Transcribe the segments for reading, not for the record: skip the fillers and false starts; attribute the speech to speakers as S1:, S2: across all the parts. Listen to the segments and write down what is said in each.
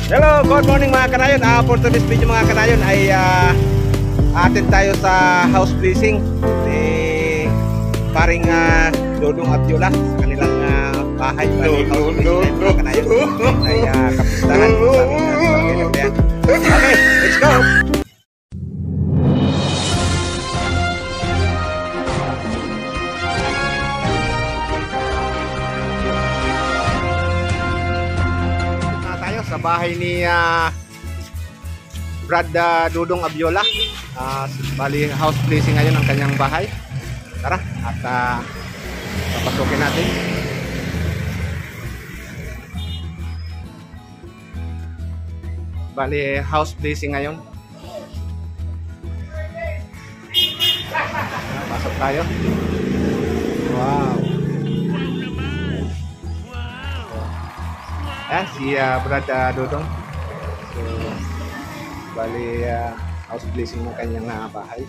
S1: Hello, good morning mga kanayon. For today's video mga kanayon ay atin tayo sa house blessing ni paring Dodong at Yola sa kanilang bahay. Mga kanayon ay kapistahan sa aming Okay, let's go! Sa bahay ni Brad Dodong Abiola. Bali house blessing ngayon ang kanyang bahay. Tara at papasukin natin. Bali house blessing ngayon. Pasok tayo. Wow. Si Brad Dodong. So, bali house blessing ng kanyang bahay.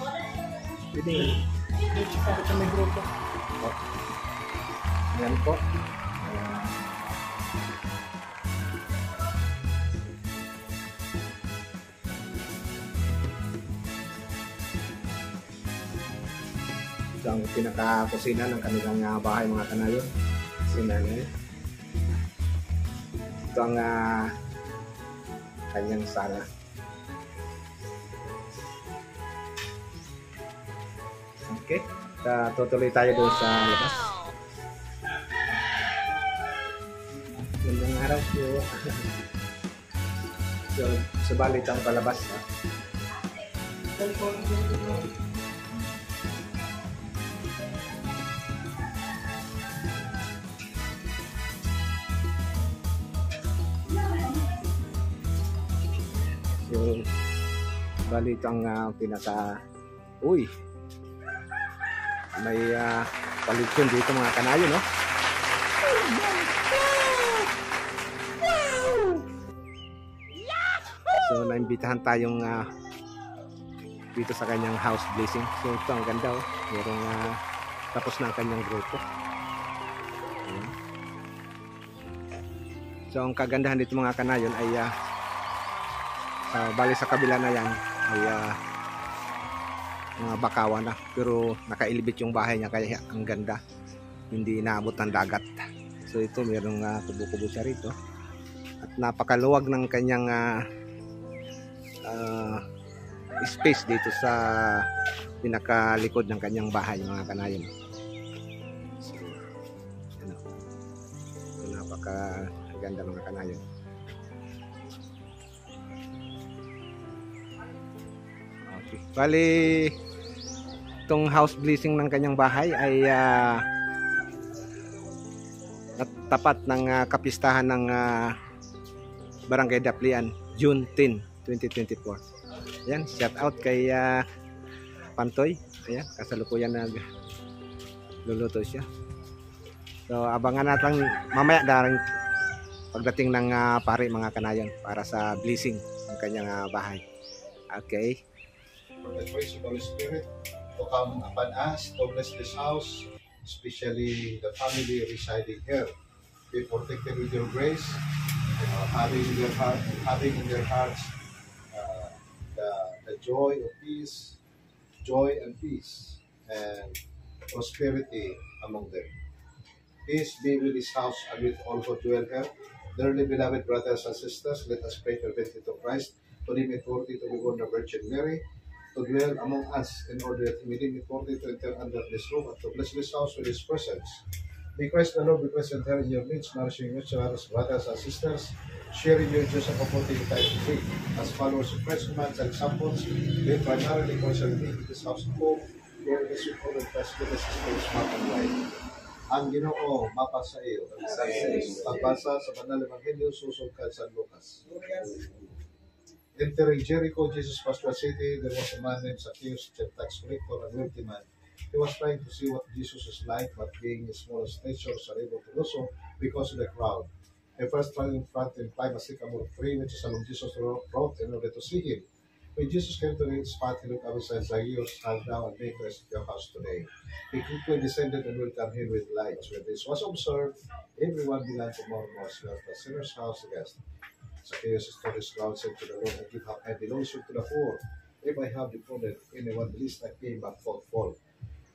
S1: Pwede sa may grupo. Yan po. Ito ang pinaka-kusina ng kanilang bahay mga kanayon. Sinanay. Ito ang kanyang sala. Okay, tutuloy tayo doon sa labas. Magandang araw po. So, subalit ang palabas. So, balik ang pinaka may palityon dito mga kanayo, no? So, naimbitahan tayong dito sa kanyang house blessing. So, ito ang ganda, oh. Merong tapos na ang kanyang grupo. So, ang kagandahan dito mga kanayon ay bali sa kabila na yan ay mga bakawan na, pero nakailibit yung bahay niya kaya ang ganda, hindi inaabot ng dagat. So ito mayroong kubo-kubo siya rito at napakaluwag ng kanyang space dito sa pinakalikod ng kanyang bahay mga kanayon. So napakaganda mga kanayon. Bali, itong house blessing ng kanyang bahay ay tapat ng kapistahan ng Barangay Daplian, June 10, 2024. Ayan, shout out kay Pantoy. Ayan, kasalukuyan nagluluto siya. So, abangan natin mamaya daring pagdating ng pare mga kanayon para sa blessing ng kanyang bahay. Okay.
S2: For the grace of the Holy Spirit to come upon us, to bless this house, especially the family residing here. Be protected with your grace, having in their hearts the joy of peace, joy and peace, and prosperity among them. Peace be with this house and with all who dwell here. Dearly beloved brothers and sisters, let us pray fervently to Christ, to him authority to be born the Virgin Mary, to dwell among us in order that he may give authority to enter under this roof and to bless this house with his presence. May Christ the Lord be present here in your midst, nourishing each other's brothers and sisters, sharing your joys and comforting time to faith. As followers of Christ's commands and examples, we primarily consolidate this house of hope, where it is recorded as goodness is for his mouth and life. Ang Ginoo mapa sa iyo. Pagbasa sa Banal Ebanghelyo susod kay San Lucas. Entering Jericho, Jesus passed through a city. There was a man named Zacchaeus, a tax collector and wealthy man. He was trying to see what Jesus was like, but being small in stature, was unable to do so because of the crowd. He first ran in front and climbed a sycamore tree, which is along Jesus' road, in order to see him. When Jesus came to the spot, he looked up and said, Zacchaeus, come down and make rest at your house today. He quickly descended and welcomed him with light. When this was observed, everyone began to murmur, the sinner's house against. Zacchaeus stood his ground, said to the Lord, I give up heavy load to the poor. If I have defrauded anyone, the least I pay back fourfold.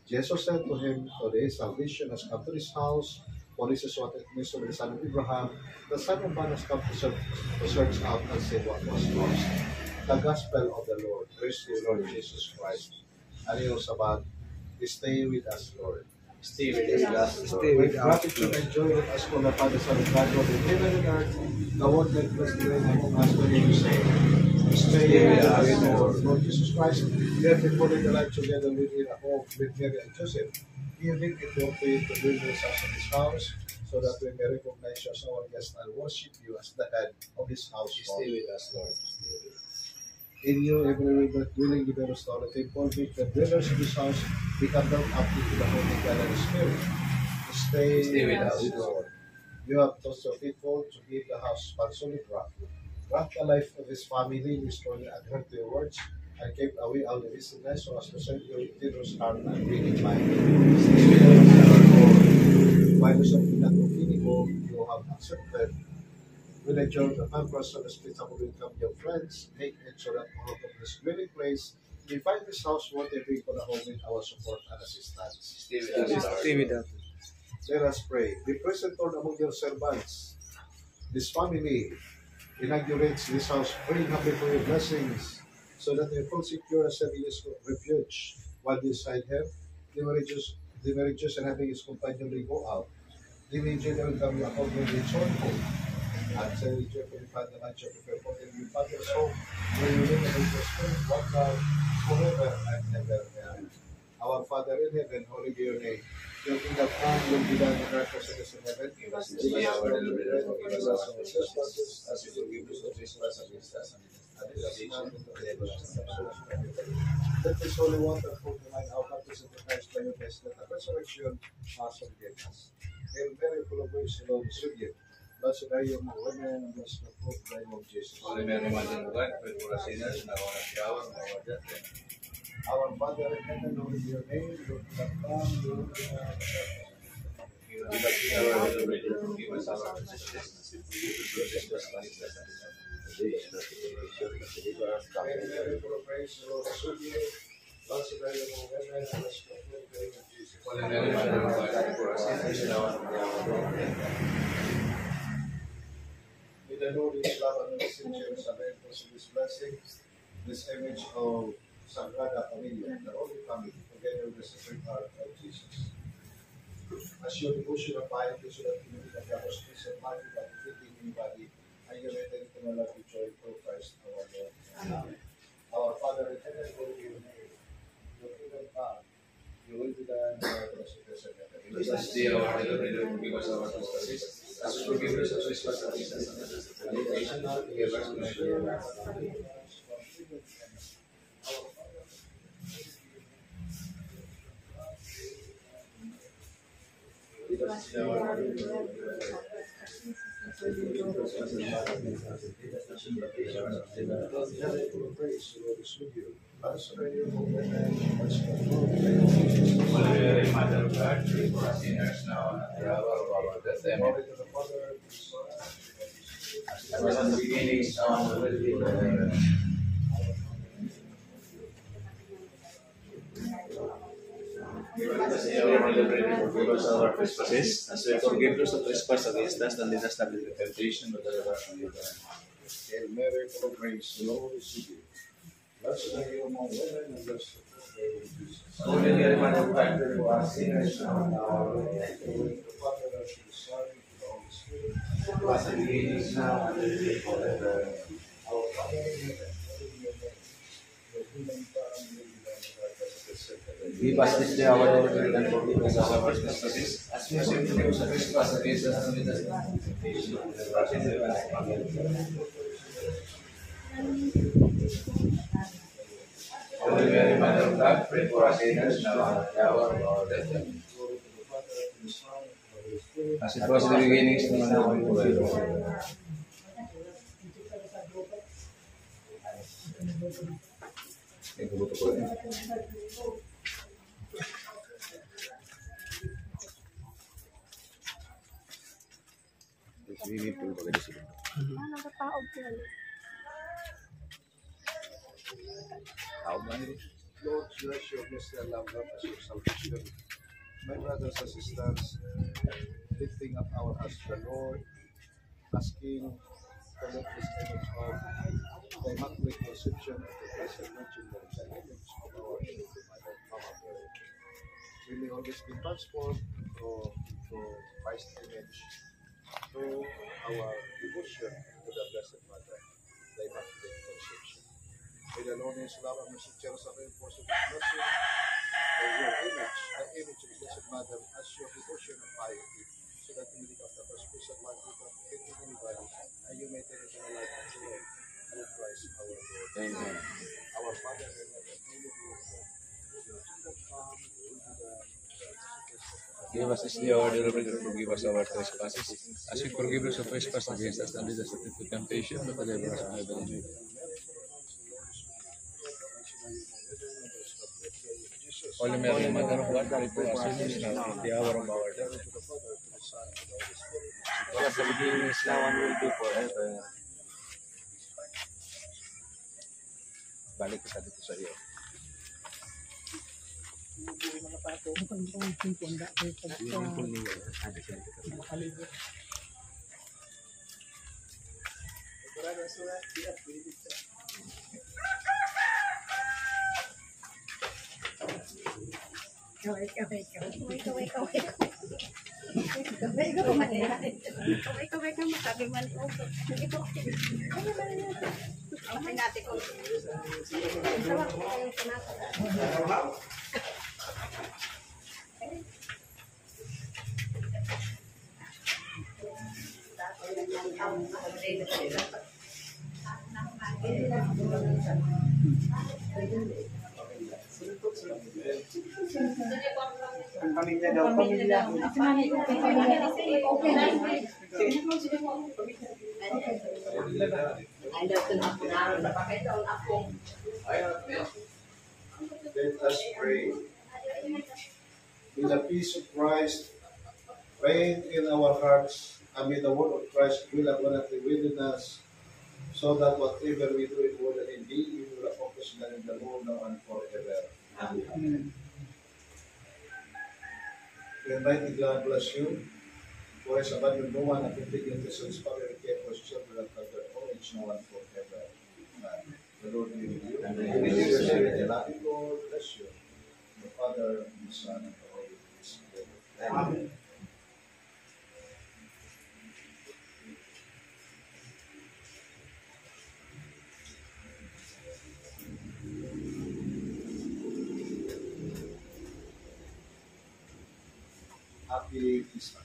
S2: Jesus said to him, today salvation has come to this house, for this is what it means to be the son of Abraham. The Son of Man has come to search out and save what was lost. The Gospel of the Lord. Praise to you, Lord Jesus Christ. Ano yung sabat? Stay with us, Lord.
S3: Stay with us, God.
S1: Stay with us,
S2: Gratitude and joy with us for the Father, Son, and God, Lord, in heaven and earth, the one that bless the way among us when you say, stay with us, Lord. Lord Jesus Christ, we have been putting the life together with you at home, with Mary and Joseph. Giving it to you to bring us in this house, so that we may recognize you as our guest and worship you as the head of this house.
S3: Stay with us, Lord. Stay with us.
S2: In you, every but willing to be restored, temple, make the dwellers of this house become built up into the Holy God and Spirit. Stay
S3: with us,
S2: Lord. You have taught so faithful to give the house one solid rock. Rock the life of this family, restore and adhere to your words, and keep away all the business so as to serve your generous heart and willing mind. Stay with us, Lord. By the Son of you have accepted with the joy of the members of the Spirit of will come your friends, make it so that all of this dwelling place may find this house worthy for the home with our support and assistance.
S3: Stay with us, Lord.
S1: Stay with us.
S2: Let us pray. Be present, Lord, among your servants. This family inaugurates this house, praying happy for your blessings, so that they full secure and serving his refuge. While beside him, the marriages and having his companion may go out. The major will come upon him in joyful. And say, Jeffrey, Father, and Jeffrey, for him, you Father, so where you live in your spirit, one God, forever and ever. Our Father in heaven, holy be your name. Your kingdom come, will be done on earth as it is in heaven.
S3: Give us this day our daily bread, and forgive us our trespasses, as we forgive those who trespass against us. And lead us not into temptation,
S2: Let this holy water flow to mind our hearts and Christ by your best. Let the resurrection pass and get us. Hail Mary, full of grace, the Lord is with you. Blessed are you among women, and blessed the fruit of thy womb, Jesus.
S3: Holy Mary, Mother of God, pray for us sinners, now and at the hour of our death. Amen.
S2: Our Father in heaven, hallowed be your name. Your kingdom come, your will be done on earth.
S3: Give us our daily bread, and forgive us our trespasses, as we forgive those who trespass against us.
S2: Hail Mary, full of grace, the Lord is with you. Blessed are you among women, and blessed the fruit of thy womb, Jesus.
S3: Holy Mary, Mother of God, pray for us sinners, now and at the hour of our death.
S2: May the Lord is love and mercy in Jerusalem, because of his blessings, this image of Sagrada Familia, the Holy Family, together with the Sacred Heart of Jesus. As your devotion of piety, so that you may have the peace of mind by defeating anybody, and you may enter into love with joy through Christ our Lord. Amen. Our Father in heaven, holy be your name. Your kingdom come, your will be done on earth as it is in heaven.
S3: Give us this day our daily bread, and forgive us our trespasses, as we forgive those who trespass against us. And lead us not into temptation,
S2: Praise the Lord is with you. Blessed are you among women, and blessed the fruit of thy womb, Jesus.
S3: Holy Mary, Mother of God, pray for us sinners, now and at the hour of our death. Amen.
S2: Glory to the Father, to the Son, and to the Holy Spirit.
S3: As was in the beginning, is now, and will be forever. Give us this day our daily bread, and forgive us our trespasses, as we forgive those who trespass against us, and lead us not into temptation, but deliver us from evil.
S2: Hail Mary, full of grace, the Lord is with you. Blessed are you among women, and blessed the fruit of thy womb, Jesus.
S3: Holy Mary, Mother of God, pray for us sinners, now and at the hour of our death.
S2: Glory to the Father, and to the Son, and to the Holy Spirit.
S3: Was in the beginning, is now, and will be forever.
S2: Our Father in heaven, hallowed be your name. Your kingdom come, your will be done on earth as it is in heaven.
S3: Give us this day our daily bread, and forgive us our trespasses, as we forgive those who trespass against us, and lead us not into temptation, but deliver us from evil. Holy Mary, Mother of God, pray for us sinners, now and at the hour of our death. Amen.
S2: Glory to the Father, and to the Son, and to the Holy Spirit.
S3: As it was in the beginning, is now, and will be forever.
S1: Swimming pool baga di sila.
S4: Nagataog ko ulit.
S2: Lord, bless your mercy and love as your salvation. My brothers and sisters, lifting up our hands to the Lord, asking for the image of the Immaculate Conception of the Blessed Virgin Mary, the image of our Beloved Mother, Mama Mary. We may always be transformed to Christ's image through our devotion to the Blessed Mother, the Immaculate Conception. May the Lord Sulawang Messenger sa reinforce of His mercy for your image, the image of the Blessed Mother, as your devotion and piety, so that you may live after the Spirit of life without offending anybody, and you may take eternal life and joy through Christ our Lord. Amen. Our Father in heaven, hallowed be your name. Your kingdom come, your will be done.
S3: Give us this day our daily bread, and forgive us our trespasses, as we forgive those who trespass against us, and lead us not into temptation, but deliver us from evil. Holy Mary, Mother of God, pray for us sinners now and at the hour of our death. As the beginning is now and will be forever. Balik ka dito sa iyo.
S5: Ang pamilya daw, pamilya.
S2: Let us pray. May the peace of Christ reign in our hearts, and may the word of Christ dwell abundantly within us, so that whatever we do in word and in deed, we will accomplish them in the Lord now and forever. Amen. The Almighty God bless you. For His abundant no one and continued to His Father and care for His children and cover all age now and forever. Amen. The Lord be with you. The loving Lord bless you. The Father, and the Son, and the Holy Spirit. Amen. Happy Easter.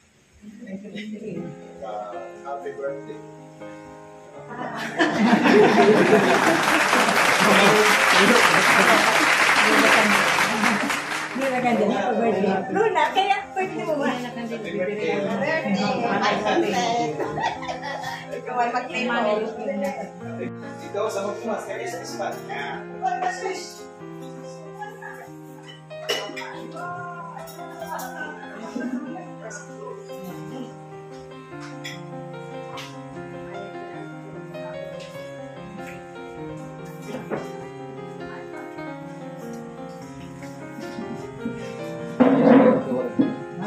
S2: Happy birthday.
S4: Luna, kaya pwede mo ba? Ikaw ay mag-tema.
S5: Ikaw sa magpumas, kaya sa ispat.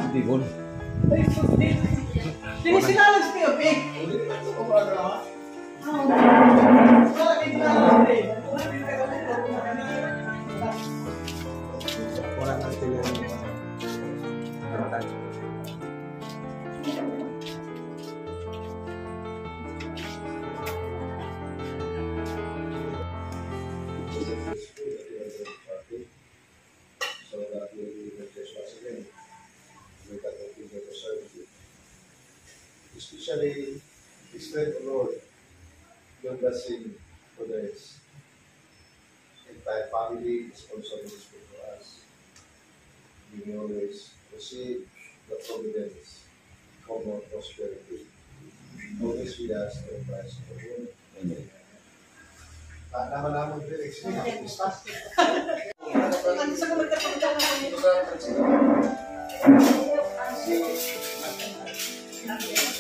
S1: Dibon.
S5: Sini sinalas niyo, Pig.
S1: Orang natin yung
S2: So that we will be trespass again. We can continue to serve you. Especially, extend, Lord, your blessing for this entire family is also useful for us. We may always receive the providence for more prosperity. Always we ask for Christ for you. Amen. Naman Felix.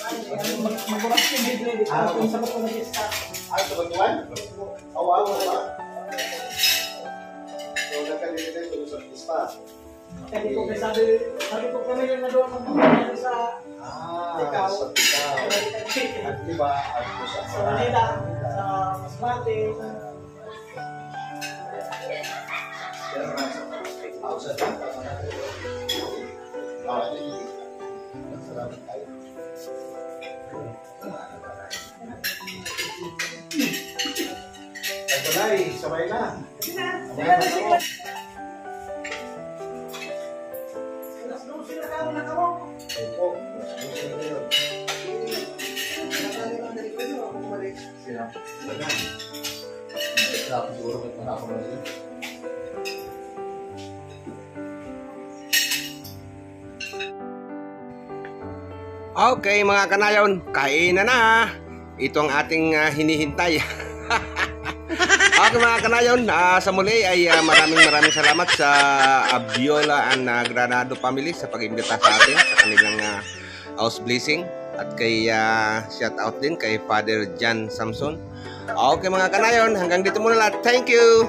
S5: Magbukas yung video dito. Kung saan ko nag-start.
S2: Ito ba tuwan? Awa mo ba? So, nagkalilitin ko sa pista.
S5: Sabi ko kami yung nagawa ng mga sa
S2: Ikaw. Sa ikaw. At diba, at ko sa
S5: Manila, sa Masbate.
S2: Salamat tayo. Ito na sabay na. Opo.
S1: Okay mga kanayon, kain na. Ito ang ating hinihintay. Okay mga kanayon, sa muli ay maraming salamat sa Abiola and Granado family sa pag-imbita sa atin sa kanilang house blessing. At kay shout out din kay Father John Samson. Okay mga kanayon, hanggang dito muna lahat. Thank you!